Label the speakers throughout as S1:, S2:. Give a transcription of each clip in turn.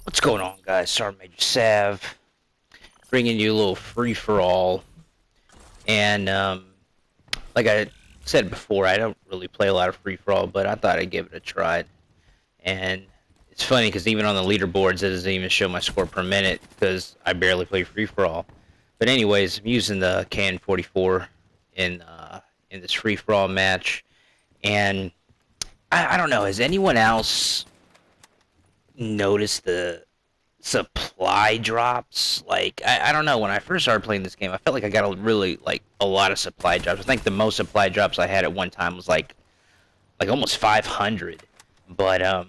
S1: What's going on, guys? SgtMajorSav, bringing you a little free-for-all. And, like I said before, I don't really play a lot of free-for-all, but I thought I'd give it a try. And it's funny, because even on the leaderboards, it doesn't even show my score per minute, because I barely play free-for-all. But anyways, I'm using the Kn44 in this free-for-all match. And I don't know, has anyone else noticed the supply drops? Like, I don't know, when I first started playing this game, I felt like I got a lot of supply drops. I think the most supply drops I had at one time was like almost 500. But I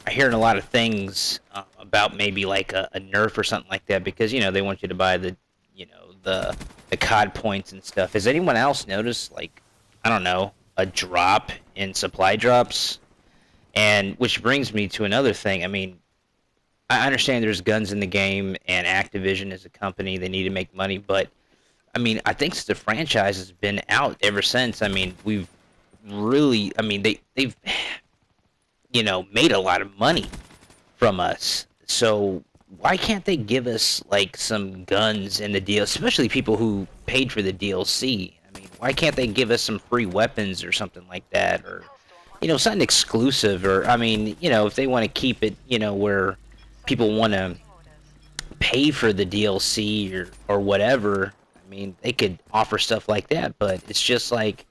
S1: hearing a lot of things about maybe like a nerf or something like that, because they want you to buy the COD points and stuff. Has anyone else noticed, like, I don't know, a drop in supply drops? And which brings me to another thing. I mean, I understand there's guns in the game, and Activision is a company, they need to make money, but I mean, I think the franchise has been out ever since. I mean, we've really, I mean, they've made a lot of money from us. So why can't they give us like some guns in the deal, especially people who paid for the DLC? I mean, why can't they give us some free weapons or something like that, or something exclusive? Or I mean, if they want to keep it, where people want to pay for the DLC or whatever, I mean, they could offer stuff like that, but it's just like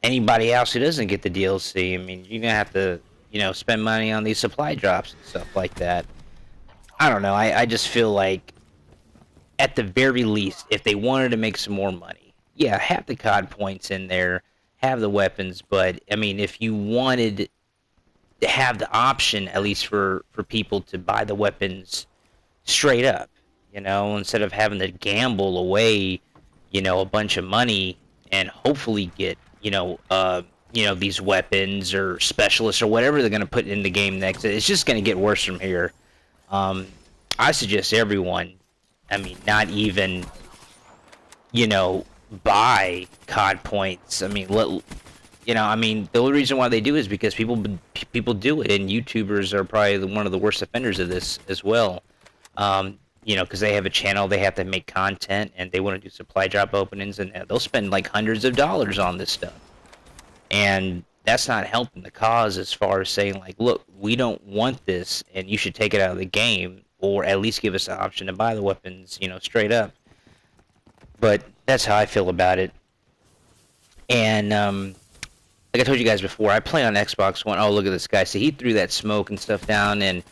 S1: anybody else who doesn't get the DLC. I mean, you're gonna have to, spend money on these supply drops and stuff like that. I don't know. I just feel like, at the very least, if they wanted to make some more money, yeah, have the COD points in there, have the weapons, but I mean, if you wanted to have the option, at least for people to buy the weapons straight up, instead of having to gamble away, a bunch of money and hopefully get, these weapons or specialists or whatever they're going to put in the game next. It's just going to get worse from here. Um, I suggest everyone, I mean, not even, buy COD points. I mean, I mean, the only reason why they do is because people do it, and YouTubers are probably one of the worst offenders of this as well. Because they have a channel, they have to make content, and they want to do supply drop openings, and they'll spend like hundreds of dollars on this stuff. And that's not helping the cause, as far as saying, like, look, we don't want this, and you should take it out of the game, or at least give us the option to buy the weapons, straight up. But that's how I feel about it. And, like I told you guys before, I play on Xbox One. Oh, look at this guy. See, he threw that smoke and stuff down, and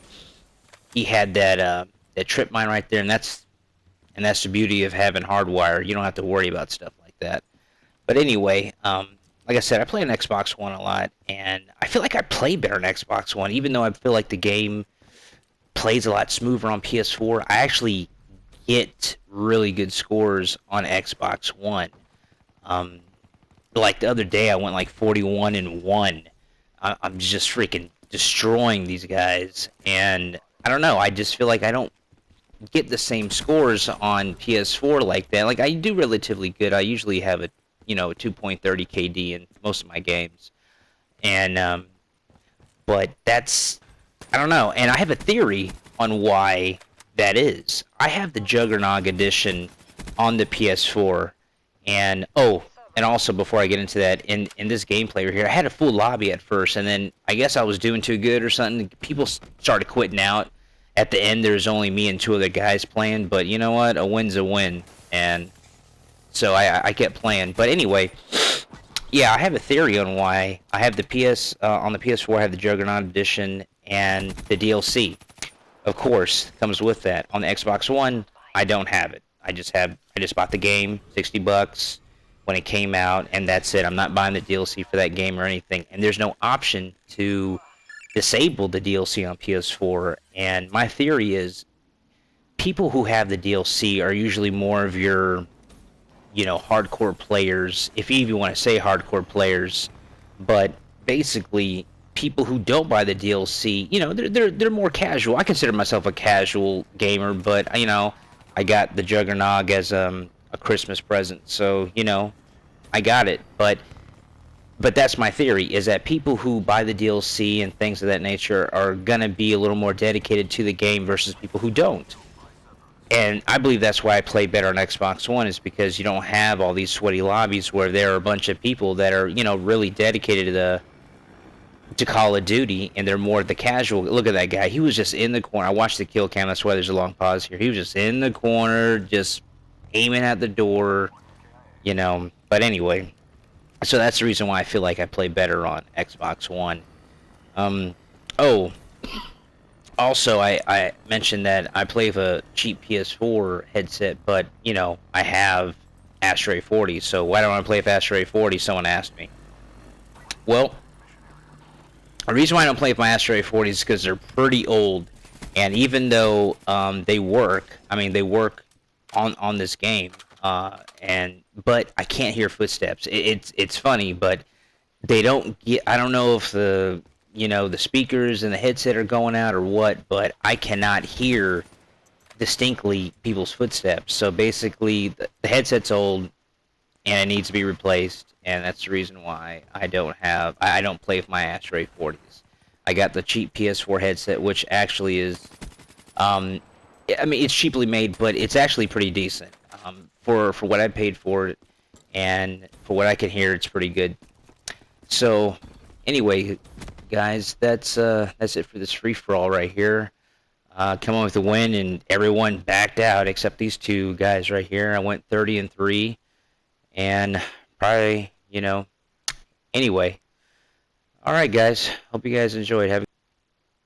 S1: he had that trip mine right there, and that's the beauty of having hardwire. You don't have to worry about stuff like that. But anyway, like I said, I play on Xbox One a lot, and I feel like I play better on Xbox One, even though I feel like the game plays a lot smoother on PS4. I actually get really good scores on Xbox One. Um, like the other day, I went like 41-1. I'm just freaking destroying these guys, and I don't know. I just feel like I don't get the same scores on PS4 like that. Like, I do relatively good. I usually have a 2.30 KD in most of my games, and but that's, I don't know. And I have a theory on why that is. I have the Juggernog edition on the PS4, and and also, before I get into that, in this gameplay right here, I had a full lobby at first, and then I guess I was doing too good or something. People started quitting out. At the end, there's only me and two other guys playing, but you know what? A win's a win, and so I kept playing. But anyway, yeah, I have a theory on why. I have the on the PS4, I have the Juggernaut edition and the DLC. Of course, comes with that. On the Xbox One, I don't have it. I just bought the game, $60 when it came out, and that's it. I'm not buying the DLC for that game or anything. And there's no option to disable the DLC on PS4. And my theory is, people who have the DLC are usually more of your, hardcore players, if you even want to say hardcore players. But basically, people who don't buy the DLC, they're more casual. I consider myself a casual gamer, but I got the Juggernog as a Christmas present, so I got it. But but that's my theory, is that people who buy the DLC and things of that nature are going to be a little more dedicated to the game versus people who don't. And I believe that's why I play better on Xbox One, is because you don't have all these sweaty lobbies where there are a bunch of people that are, really dedicated to Call of Duty, and they're more the casual. Look at that guy. He was just in the corner. I watched the kill cam. That's why there's a long pause here. He was just in the corner, just aiming at the door. But anyway, so that's the reason why I feel like I play better on Xbox One. Oh, also, I mentioned that I play with a cheap PS4 headset, but, I have Astray 40, so why don't I play with Astray 40? Someone asked me. Well, the reason why I don't play with my Astray 40 is because they're pretty old, and even though they work, they work on this game, but I can't hear footsteps. It's funny, but they don't get. I don't know if the speakers and the headset are going out or what, but I cannot hear distinctly people's footsteps. So basically, the headset's old and it needs to be replaced, and that's the reason why I don't play with my Astray 40s. I got the cheap PS4 headset, which actually is, it's cheaply made, but it's actually pretty decent. For what I paid for it, and for what I can hear, it's pretty good. So, anyway, guys, that's it for this free for all right here. Come on with the win, and everyone backed out except these two guys right here. I went 30-3, and probably, anyway. All right, guys. Hope you guys enjoyed. Have